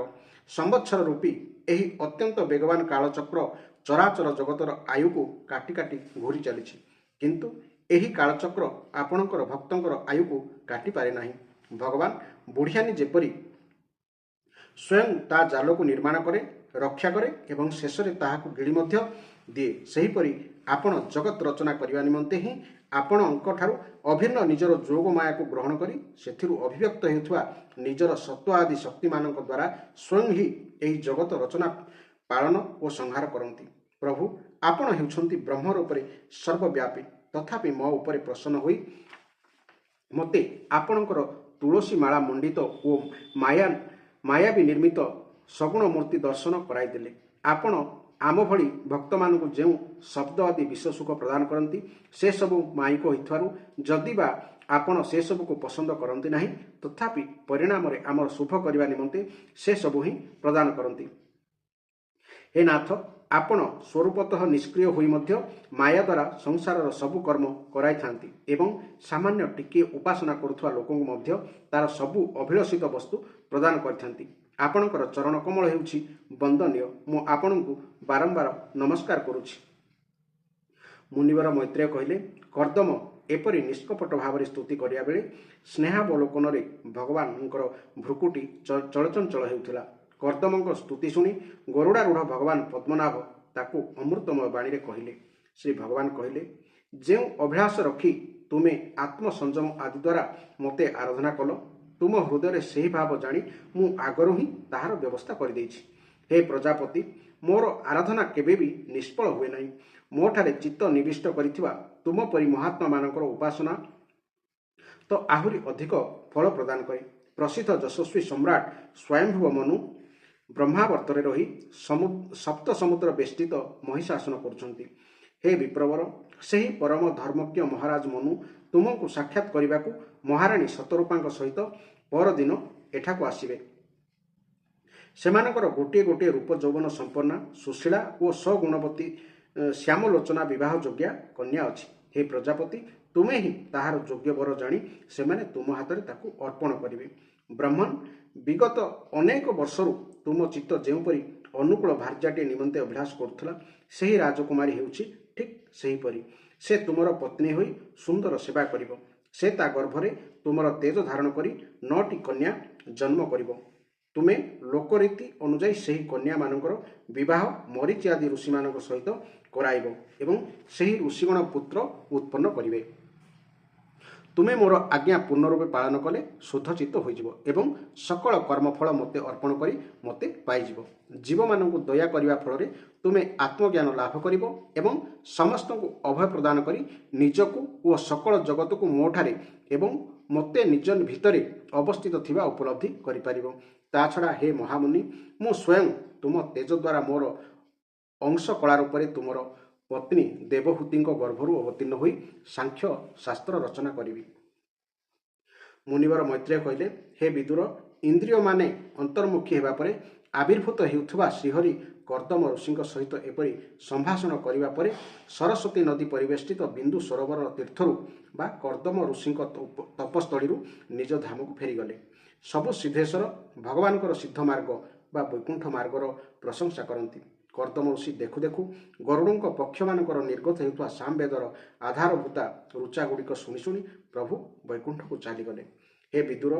ସମ୍ବତ୍ସର ରୂପୀ ଏହି ଅତ୍ୟନ୍ତ ବେଗବାନ କାଳଚକ୍ର ଚରାଚର ଜଗତର ଆୟୁକୁ କାଟି କାଟି ଘୂରି ଚାଲିଛି, କିନ୍ତୁ ଏହି କାଳଚକ୍ର ଆପଣଙ୍କର ଭକ୍ତଙ୍କର ଆୟୁକୁ କାଟିପାରେ ନାହିଁ। ଭଗବାନ ବୁଢ଼ିଆନୀ ଯେପରି ସ୍ୱୟଂ ତା ଜାଲକୁ ନିର୍ମାଣ କରେ, ରକ୍ଷା କରେ ଏବଂ ଶେଷରେ ତାହାକୁ ଗିଳି ମଧ୍ୟ ଦିଏ, ସେହିପରି ଆପଣ ଜଗତ ରଚନା କରିବା ନିମନ୍ତେ ହିଁ ଆପଣଙ୍କଠାରୁ ଅଭିନ୍ନ ନିଜର ଯୋଗ ମାୟାକୁ ଗ୍ରହଣ କରି ସେଥିରୁ ଅଭିବ୍ୟକ୍ତ ହେଉଥିବା ନିଜର ସତ୍ତ୍ୱ ଆଦି ଶକ୍ତିମାନଙ୍କ ଦ୍ୱାରା ସ୍ୱୟଂ ହିଁ ଏହି ଜଗତ ରଚନା, ପାଳନ ଓ ସଂହାର କରନ୍ତି। ପ୍ରଭୁ, ଆପଣ ହେଉଛନ୍ତି ବ୍ରହ୍ମ ରୂପରେ ସର୍ବବ୍ୟାପୀ। ତଥାପି ମୋ ଉପରେ ପ୍ରସନ୍ନ ହୋଇ ମୋତେ ଆପଣଙ୍କର ତୁଳସୀ ମାଳା ମଣ୍ଡିତ ଓ ମାୟାବୀ ନିର୍ମିତ ସଗୁଣ ମୂର୍ତ୍ତି ଦର୍ଶନ କରାଇଦେଲେ। ଆପଣ ଆମ ଭଳି ଭକ୍ତମାନଙ୍କୁ ଯେଉଁ ଶବ୍ଦ ଆଦି ବିଶ୍ୱସୁଖ ପ୍ରଦାନ କରନ୍ତି ସେସବୁ ମାଇକ ହୋଇଥିବାରୁ ଯଦି ବା ଆପଣ ସେସବୁକୁ ପସନ୍ଦ କରନ୍ତି ନାହିଁ ତଥାପି ପରିଣାମରେ ଆମର ଶୁଭ କରିବା ନିମନ୍ତେ ସେସବୁ ହିଁ ପ୍ରଦାନ କରନ୍ତି। ହେ ନାଥ, ଆପଣ ସ୍ୱରୂପତଃ ନିଷ୍କ୍ରିୟ ହୋଇ ମଧ୍ୟ ମାୟା ଦ୍ୱାରା ସଂସାରର ସବୁ କର୍ମ କରାଇଥାନ୍ତି ଏବଂ ସାମାନ୍ୟ ଟିକିଏ ଉପାସନା କରୁଥିବା ଲୋକଙ୍କୁ ମଧ୍ୟ ତାର ସବୁ ଅଭିଳଷିତ ବସ୍ତୁ ପ୍ରଦାନ କରିଥାନ୍ତି। ଆପଣଙ୍କର ଚରଣ କମଳ ହେଉଛି ବନ୍ଦନୀୟ। ମୁଁ ଆପଣଙ୍କୁ ବାରମ୍ବାର ନମସ୍କାର କରୁଛି। ମୁନିବର ମୈତ୍ରେୟ କହିଲେ, କର୍ଦ୍ଦମ ଏପରି ନିଷ୍କପଟ ଭାବରେ ସ୍ତୁତି କରିବା ବେଳେ ସ୍ନେହାବଲୋକନରେ ଭଗବାନଙ୍କର ଭ୍ରୁକୁଟି ଚଳଚଞ୍ଚଳ ହେଉଥିଲା। କର୍ଦ୍ଦମଙ୍କ ସ୍ତୁତି ଶୁଣି ଗରୁଡ଼ାରୂଢ଼ ଭଗବାନ ପଦ୍ମନାଭ ତାକୁ ଅମୃତମୟ ବାଣୀରେ କହିଲେ। ଶ୍ରୀ ଭଗବାନ କହିଲେ, ଯେଉଁ ଅଭିଳାଷ ରଖି ତୁମେ ଆତ୍ମସଂଯମ ଆଦି ଦ୍ୱାରା ମୋତେ ଆରାଧନା କଲ, ତୁମ ହୃଦୟରେ ସେହି ଭାବ ଜାଣି ମୁଁ ଆଗରୁ ହିଁ ତାହାର ବ୍ୟବସ୍ଥା କରିଦେଇଛି। ହେ ପ୍ରଜାପତି, ମୋର ଆରାଧନା କେବେ ବି ନିଷ୍ଫଳ ହୁଏ ନାହିଁ। ମୋଠାରେ ଚିତ୍ତ ନିବିଷ୍ଟ କରିଥିବା ତୁମ ପରି ମହାତ୍ମାମାନଙ୍କର ଉପାସନା ତ ଆହୁରି ଅଧିକ ଫଳ ପ୍ରଦାନ କରେ। ପ୍ରସିଦ୍ଧ ଯଶସ୍ୱୀ ସମ୍ରାଟ ସ୍ୱୟଂଭୁବ ମନୁ ବ୍ରହ୍ମାବର୍ତ୍ତରେ ରହି ସପ୍ତ ସମୁଦ୍ର ବେଷ୍ଟିତ ମହିଶାସନ କରୁଛନ୍ତି। ହେ ବିପ୍ରବର, ସେହି ପରମ ଧର୍ମଜ୍ଞ ମହାରାଜ ମନୁ ତୁମକୁ ସାକ୍ଷାତ କରିବାକୁ ମହାରାଣୀ ଶତରୂପାଙ୍କ ସହିତ ପରଦିନ ଏଠାକୁ ଆସିବେ। ସେମାନଙ୍କର ଗୋଟିଏ ଗୋଟିଏ ରୂପ ଯୌବନ ସମ୍ପନ୍ନା ସୁଶୀଳା ଓ ସଗୁଣବତୀ ଶ୍ୟାମଲୋଚନା ବିବାହ ଯୋଗ୍ୟା କନ୍ୟା ଅଛି। ହେ ପ୍ରଜାପତି, ତୁମେ ହିଁ ତାହାର ଯୋଗ୍ୟ ବର ଜାଣି ସେମାନେ ତୁମ ହାତରେ ତାକୁ ଅର୍ପଣ କରିବେ। ବ୍ରହ୍ମନ୍, ବିଗତ ଅନେକ ବର୍ଷରୁ ତୁମ ଚିତ୍ତ ଯେଉଁପରି ଅନୁକୂଳ ଭାର୍ଯ୍ୟାଟିଏ ନିମନ୍ତେ ଅଭିଳାଷ କରୁଥିଲା, ସେହି ରାଜକୁମାରୀ ହେଉଛି ଠିକ୍ ସେହିପରି। ସେ ତୁମର ପତ୍ନୀ ହୋଇ ସୁନ୍ଦର ସେବା କରିବ। ସେ ତା ଗର୍ଭରେ ତୁମର ତେଜ ଧାରଣ କରି 9ଟି କନ୍ୟା ଜନ୍ମ କରିବ। ତୁମେ ଲୋକରୀତି ଅନୁଯାୟୀ ସେହି କନ୍ୟାମାନଙ୍କର ବିବାହ ମରିଚି ଆଦି ଋଷିମାନଙ୍କ ସହିତ କରାଇବ ଏବଂ ସେହି ଋଷିଗଣ ପୁତ୍ର ଉତ୍ପନ୍ନ କରିବେ। ତୁମେ ମୋର ଆଜ୍ଞା ପୂର୍ଣ୍ଣ ରୂପେ ପାଳନ କଲେ ଶୁଦ୍ଧଚିତ୍ତ ହୋଇଯିବ ଏବଂ ସକଳ କର୍ମଫଳ ମୋତେ ଅର୍ପଣ କରି ମୋତେ ପାଇଯିବ। ଜୀବମାନଙ୍କୁ ଦୟା କରିବା ଫଳରେ ତୁମେ ଆତ୍ମଜ୍ଞାନ ଲାଭ କରିବ ଏବଂ ସମସ୍ତଙ୍କୁ ଅଭୟ ପ୍ରଦାନ କରି ନିଜକୁ ଓ ସକଳ ଜଗତକୁ ମୋଠାରେ ଏବଂ ମୋତେ ନିଜ ଭିତରେ ଅବସ୍ଥିତ ଥିବା ଉପଲବ୍ଧି କରିପାରିବ। ତା ଛଡ଼ା ହେ ମହାମୁନି, ମୁଁ ସ୍ୱୟଂ ତୁମ ତେଜ ଦ୍ୱାରା ମୋର ଅଂଶ କଳା ରୂପରେ ତୁମର ପତ୍ନୀ ଦେବହୂତିଙ୍କ ଗର୍ଭରୁ ଅବତୀର୍ଣ୍ଣ ହୋଇ ସାଂଖ୍ୟ ଶାସ୍ତ୍ର ରଚନା କରିବି। ମୁନିବର ମୈତ୍ରେୟ କହିଲେ, ହେ ବିଦୁର, ଇନ୍ଦ୍ରିୟମାନେ ଅନ୍ତର୍ମୁଖୀ ହେବା ପରେ ଆବିର୍ଭୂତ ହେଉଥିବା ଶ୍ରୀହରି କର୍ଦ୍ଦମ ଋଷିଙ୍କ ସହିତ ଏପରି ସମ୍ଭାଷଣ କରିବା ପରେ ସରସ୍ୱତୀ ନଦୀ ପରିବେଷ୍ଟିତ ବିନ୍ଦୁ ସରୋବର ତୀର୍ଥରୁ ବା କର୍ଦ୍ଦମ ଋଷିଙ୍କ ତପସ୍ଥଳୀରୁ ନିଜ ଧାମକୁ ଫେରିଗଲେ। ସବୁ ସିଦ୍ଧେଶ୍ୱର ଭଗବାନଙ୍କର ସିଦ୍ଧ ମାର୍ଗ ବା ବୈକୁଣ୍ଠ ମାର୍ଗର ପ୍ରଶଂସା କରନ୍ତି। କର୍ଦ୍ଦମ ଋଷି ଦେଖୁ ଦେଖୁ ଗରୁଡ଼ଙ୍କ ପକ୍ଷମାନଙ୍କର ନିର୍ଗତ ହେଉଥିବା ସାମବେଦର ଆଧାରଭୂତା ଋଚାଗୁଡ଼ିକ ଶୁଣି ଶୁଣି ପ୍ରଭୁ ବୈକୁଣ୍ଠକୁ ଚାଲିଗଲେ। ହେ ବିଦୁର,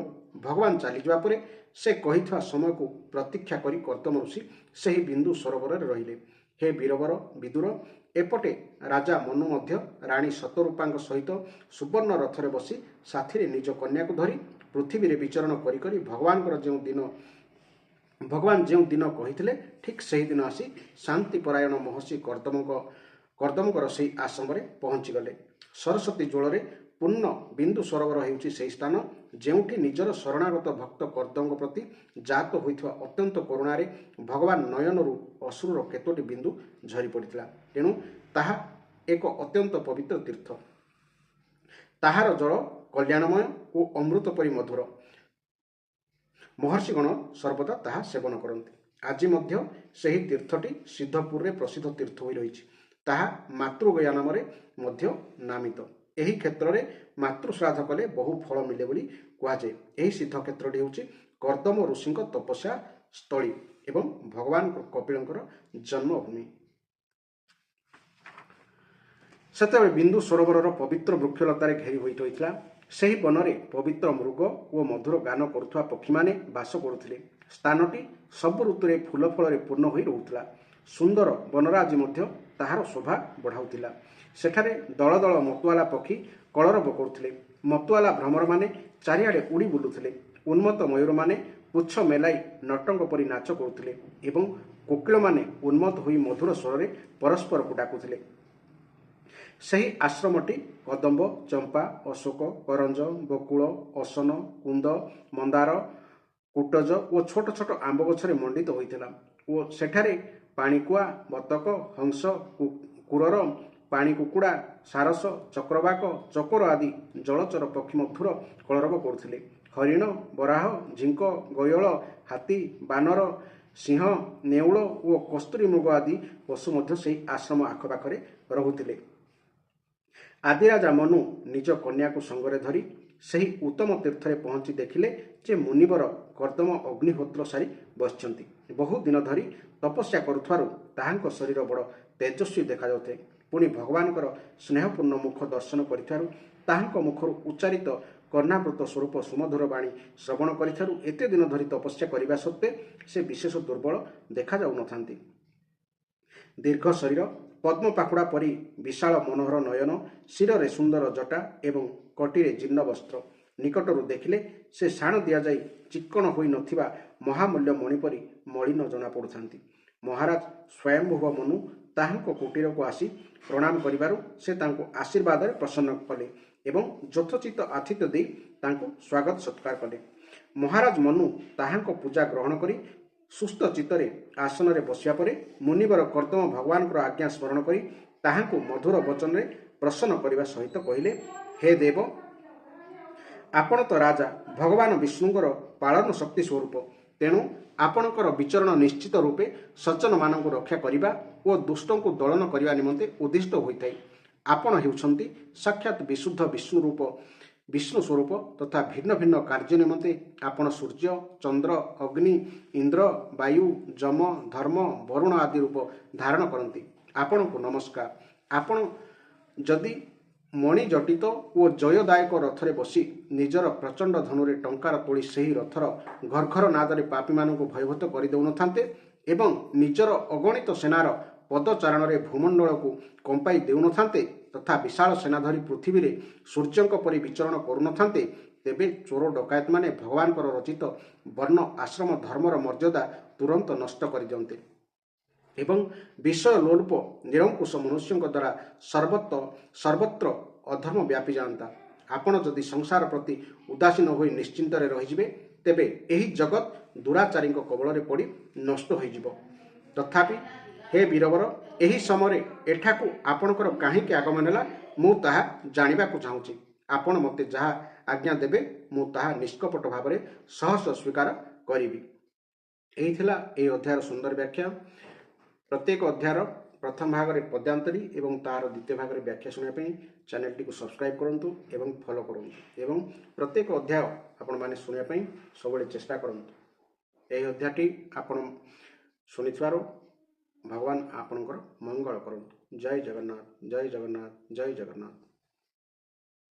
ଭଗବାନ ଚାଲିଯିବା ପରେ ସେ କହିଥିବା ସମୟକୁ ପ୍ରତୀକ୍ଷା କରି କର୍ଦ୍ଦମ ଋଷି ସେହି ବିନ୍ଦୁ ସରୋବରରେ ରହିଲେ। ହେ ବୀରବର ବିଦୁର, ଏପଟେ ରାଜା ମନୁ ମଧ୍ୟ ରାଣୀ ଶତରୂପାଙ୍କ ସହିତ ସୁବର୍ଣ୍ଣ ରଥରେ ବସି ସାଥିରେ ନିଜ କନ୍ୟାକୁ ଧରି ପୃଥିବୀରେ ବିଚରଣ କରି କରି ଭଗବାନ ଯେଉଁ ଦିନ କହିଥିଲେ ଠିକ୍ ସେହିଦିନ ଆସି ଶାନ୍ତିପରାୟଣ ମହର୍ଷି କର୍ଦ୍ଦମଙ୍କର ସେହି ଆଶ୍ରମରେ ପହଞ୍ଚିଗଲେ। ସରସ୍ୱତୀ ଜଳରେ ପୂର୍ଣ୍ଣ ବିନ୍ଦୁ ସରୋବର ହେଉଛି ସେହି ସ୍ଥାନ ଯେଉଁଠି ନିଜର ଶରଣାଗତ ଭକ୍ତ କର୍ଦ୍ଦମଙ୍କ ପ୍ରତି ଜାତ ହୋଇଥିବା ଅତ୍ୟନ୍ତ କରୁଣାରେ ଭଗବାନ ନୟନରୁ ଅଶ୍ରୁର କେତୋଟି ବିନ୍ଦୁ ଝରି ପଡ଼ିଥିଲା। ତେଣୁ ତାହା ଏକ ଅତ୍ୟନ୍ତ ପବିତ୍ର ତୀର୍ଥ। ତାହାର ଜଳ କଲ୍ୟାଣମୟ ଓ ଅମୃତ ପରି ମଧୁର। ମହର୍ଷିଗଣ ସର୍ବଦା ତାହା ସେବନ କରନ୍ତି। ଆଜି ମଧ୍ୟ ସେହି ତୀର୍ଥଟି ସିଦ୍ଧପୁରରେ ପ୍ରସିଦ୍ଧ ତୀର୍ଥ ହୋଇ ରହିଛି। ତାହା ମାତୃଗୟା ନାମରେ ମଧ୍ୟ ନାମିତ। ଏହି କ୍ଷେତ୍ରରେ ମାତୃଶ୍ରାଦ୍ଧ କଲେ ବହୁ ଫଳ ମିଳେ ବୋଲି କୁହାଯାଏ। ଏହି ସିଦ୍ଧ କ୍ଷେତ୍ରଟି ହେଉଛି କର୍ଦ୍ଦମ ଋଷିଙ୍କ ତପସ୍ୟା ସ୍ଥଳୀ ଏବଂ ଭଗବାନ କପିଳଙ୍କର ଜନ୍ମଭୂମି। ସେତେବେଳେ ବିନ୍ଦୁ ସରୋବରର ପବିତ୍ର ବୃକ୍ଷଲତାରେ ଘେରି ହୋଇ ରହିଥିଲା। ସେହି ବନରେ ପବିତ୍ର ମୃଗ ଓ ମଧୁର ଗାନ କରୁଥିବା ପକ୍ଷୀମାନେ ବାସ କରୁଥିଲେ। ସ୍ଥାନଟି ସବୁ ଋତୁରେ ଫୁଲ ଫଳରେ ପୂର୍ଣ୍ଣ ହୋଇ ରହୁଥିଲା। ସୁନ୍ଦର ବନରାଜି ମଧ୍ୟ ତାହାର ଶୋଭା ବଢ଼ାଉଥିଲା। ସେଠାରେ ଦଳ ଦଳ ମତୁଆଲା ପକ୍ଷୀ କଳରବ କରୁଥିଲେ। ମତୁଆଲା ଭ୍ରମରମାନେ ଚାରିଆଡ଼େ ଉଡ଼ି ବୁଲୁଥିଲେ। ଉନ୍ମତ୍ତ ମୟୂରମାନେ ପୁଚ୍ଛ ମେଲାଇ ନଟଙ୍କ ପରି ନାଚ କରୁଥିଲେ ଏବଂ କୋକିଳମାନେ ଉନ୍ମତ୍ତ ହୋଇ ମଧୁର ସ୍ୱରରେ ପରସ୍ପରକୁ ଡାକୁଥିଲେ। ସେହି ଆଶ୍ରମଟି କଦମ୍ବ, ଚମ୍ପା, ଅଶୋକ, କରଞ୍ଜ, ବକୁଳ, ଅସନ, କୁନ୍ଦ, ମନ୍ଦାର, କୁଟଜ ଓ ଛୋଟ ଛୋଟ ଆମ୍ବ ଗଛରେ ମଣ୍ଡିତ ହୋଇଥିଲା ଓ ସେଠାରେ ପାଣିକୁଆ, ବତକ, ହଂସ, କୁରର, ପାଣି କୁକୁଡ଼ା, ସାରସ, ଚକ୍ରବାକ, ଚକୋର ଆଦି ଜଳଚର ପକ୍ଷୀ ମଧୁର କଳରବ କରୁଥିଲେ। ହରିଣ, ବରାହ, ଝିଙ୍କ, ଗୟଳ, ହାତୀ, ବାନର, ସିଂହ, ନେଉଳ ଓ କସ୍ତୁରୀ ମୃଗ ଆଦି ପଶୁ ମଧ୍ୟ ସେହି ଆଶ୍ରମ ଆଖପାଖରେ ରହୁଥିଲେ। ଆଦିରାଜା ମନୁ ନିଜ କନ୍ୟାକୁ ସଙ୍ଗରେ ଧରି ସେହି ଉତ୍ତମ ତୀର୍ଥରେ ପହଞ୍ଚି ଦେଖିଲେ ଯେ ମୁନିବର କର୍ଦ୍ଦମ ଅଗ୍ନିହୋତ୍ର ସାରି ବସିଛନ୍ତି। ବହୁ ଦିନ ଧରି ତପସ୍ୟା କରୁଥିବାରୁ ତାହାଙ୍କ ଶରୀର ବଡ଼ ତେଜସ୍ୱୀ ଦେଖାଯାଉଥାଏ। ପୁଣି ଭଗବାନଙ୍କର ସ୍ନେହପୂର୍ଣ୍ଣ ମୁଖ ଦର୍ଶନ କରିଥିବାରୁ ତାହାଙ୍କ ମୁଖରୁ ଉଚ୍ଚାରିତ କର୍ଣ୍ଣାମୃତ ସ୍ୱରୂପ ସୁମଧୁର ବାଣୀ ଶ୍ରବଣ କରିଥିବାରୁ ଏତେ ଦିନ ଧରି ତପସ୍ୟା କରିବା ସତ୍ତ୍ୱେ ସେ ବିଶେଷ ଦୁର୍ବଳ ଦେଖାଯାଉନଥାନ୍ତି। ଦୀର୍ଘ ଶରୀର, ପଦ୍ମ ପାଖୁଡ଼ା ପରି ବିଶାଳ ମନୋହର ନୟନ, ଶିରରେ ସୁନ୍ଦର ଜଟା ଏବଂ କଟିରେ ଜୀର୍ଣ୍ଣ ବସ୍ତ୍ର। ନିକଟରୁ ଦେଖିଲେ ସେ ଶାଣ ଦିଆଯାଇ ଚିକ୍କଣ ହୋଇ ନଥିବା ମହାମୂଲ୍ୟ ମଣି ପରି ମଳିନ ଜଣାପଡ଼ୁଥାନ୍ତି। ମହାରାଜ ସ୍ୱୟଂଭୁବ ମନୁ ତାହାଙ୍କ କୁଟୀରକୁ ଆସି ପ୍ରଣାମ କରିବାରୁ ସେ ତାଙ୍କୁ ଆଶୀର୍ବାଦରେ ପ୍ରସନ୍ନ କଲେ ଏବଂ ଯଥୋଚିତ ଆତିଥ୍ୟ ଦେଇ ତାଙ୍କୁ ସ୍ୱାଗତ ସତ୍କାର କଲେ। ମହାରାଜ ମନୁ ତାହାଙ୍କ ପୂଜା ଗ୍ରହଣ କରି ସୁସ୍ଥ ଚିତ୍ତରେ ଆସନରେ ବସିବା ପରେ ମୁନିବର କର୍ଦ୍ଦମ ଭଗବାନଙ୍କର ଆଜ୍ଞା ସ୍ମରଣ କରି ତାହାଙ୍କୁ ମଧୁର ବଚନରେ ପ୍ରସନ୍ନ କରିବା ସହିତ କହିଲେ, ହେ ଦେବ, ଆପଣ ତ ରାଜା ଭଗବାନ ବିଷ୍ଣୁଙ୍କର ପାଳନ ଶକ୍ତି ସ୍ୱରୂପ। ତେଣୁ ଆପଣଙ୍କର ବିଚରଣ ନିଶ୍ଚିତ ରୂପେ ସଜ୍ଜନମାନଙ୍କୁ ରକ୍ଷା କରିବା ଓ ଦୁଷ୍ଟଙ୍କୁ ଦଳନ କରିବା ନିମନ୍ତେ ଉଦ୍ଦିଷ୍ଟ ହୋଇଥାଏ। ଆପଣ ହେଉଛନ୍ତି ସାକ୍ଷାତ୍ ବିଶୁଦ୍ଧ ବିଷ୍ଣୁ ସ୍ୱରୂପ ତଥା ଭିନ୍ନ ଭିନ୍ନ କାର୍ଯ୍ୟ ନିମନ୍ତେ ଆପଣ ସୂର୍ଯ୍ୟ, ଚନ୍ଦ୍ର, ଅଗ୍ନି, ଇନ୍ଦ୍ର, ବାୟୁ, ଯମ, ଧର୍ମ, ବରୁଣ ଆଦି ରୂପ ଧାରଣ କରନ୍ତି। ଆପଣଙ୍କୁ ନମସ୍କାର। ଆପଣ ଯଦି ମଣିଜଟିତ ଓ ଜୟଦାୟକ ରଥରେ ବସି ନିଜର ପ୍ରଚଣ୍ଡ ଧନୁରେ ଟଙ୍କାର ତୋଳି ସେହି ରଥର ଘର୍ଘର ନାଦରେ ପାପୀମାନଙ୍କୁ ଭୟଭୀତ କରିଦେଉନଥାନ୍ତେ ଏବଂ ନିଜର ଅଗଣିତ ସେନାର ପଦଚାରଣରେ ଭୂମଣ୍ଡଳକୁ କମ୍ପାଇ ଦେଉନଥାନ୍ତେ ତଥା ବିଶାଳ ସେନା ଧରି ପୃଥିବୀରେ ସୂର୍ଯ୍ୟଙ୍କ ପରି ବିଚରଣ କରୁନଥାନ୍ତେ, ତେବେ ଚୋର ଡକାୟତମାନେ ଭଗବାନଙ୍କର ରଚିତ ବର୍ଣ୍ଣ ଆଶ୍ରମ ଧର୍ମର ମର୍ଯ୍ୟାଦା ତୁରନ୍ତ ନଷ୍ଟ କରିଦିଅନ୍ତେ ଏବଂ ବିଷୟ ଲୋଲୁପ ନିରଙ୍କୁଶ ମନୁଷ୍ୟଙ୍କ ଦ୍ୱାରା ସର୍ବତ୍ର ଅଧର୍ମ ବ୍ୟାପି ଯାଆନ୍ତା। ଆପଣ ଯଦି ସଂସାର ପ୍ରତି ଉଦାସୀନ ହୋଇ ନିଶ୍ଚିନ୍ତରେ ରହିଯିବେ, ତେବେ ଏହି ଜଗତ ଦୁରାଚାରୀଙ୍କ କବଳରେ ପଡ଼ି ନଷ୍ଟ ହୋଇଯିବ। ତଥାପି ହେ ବୀରବର, ଏହି ସମୟରେ ଏଠାକୁ ଆପଣଙ୍କର କାହିଁକି ଆଗମନ ହେଲା, ମୁଁ ତାହା ଜାଣିବାକୁ ଚାହୁଁଛି। ଆପଣ ମୋତେ ଯାହା ଆଜ୍ଞା ଦେବେ ମୁଁ ତାହା ନିଷ୍କପଟ ଭାବରେ ସହସ ସ୍ୱୀକାର କରିବି। ଏହି ଥିଲା ଏହି ଅଧ୍ୟାୟର ସୁନ୍ଦର ବ୍ୟାଖ୍ୟା। ପ୍ରତ୍ୟେକ ଅଧ୍ୟାୟର ପ୍ରଥମ ଭାଗରେ ପଦ୍ୟାନ୍ତରୀ ଏବଂ ତାହାର ଦ୍ୱିତୀୟ ଭାଗରେ ବ୍ୟାଖ୍ୟା ଶୁଣିବା ପାଇଁ ଚ୍ୟାନେଲଟିକୁ ସବସ୍କ୍ରାଇବ୍ କରନ୍ତୁ ଏବଂ ଫଲୋ କରନ୍ତୁ ଏବଂ ପ୍ରତ୍ୟେକ ଅଧ୍ୟାୟ ଆପଣମାନେ ଶୁଣିବା ପାଇଁ ସବୁବେଳେ ଚେଷ୍ଟା କରନ୍ତୁ। ଏହି ଅଧ୍ୟାୟଟି ଆପଣ ଶୁଣିଥିବାରୁ ଭଗବାନ ଆପଣଙ୍କର ମଙ୍ଗଳ କରନ୍ତୁ। ଜୟ ଜଗନ୍ନାଥ, ଜୟ ଜଗନ୍ନାଥ, ଜୟ ଜଗନ୍ନାଥ।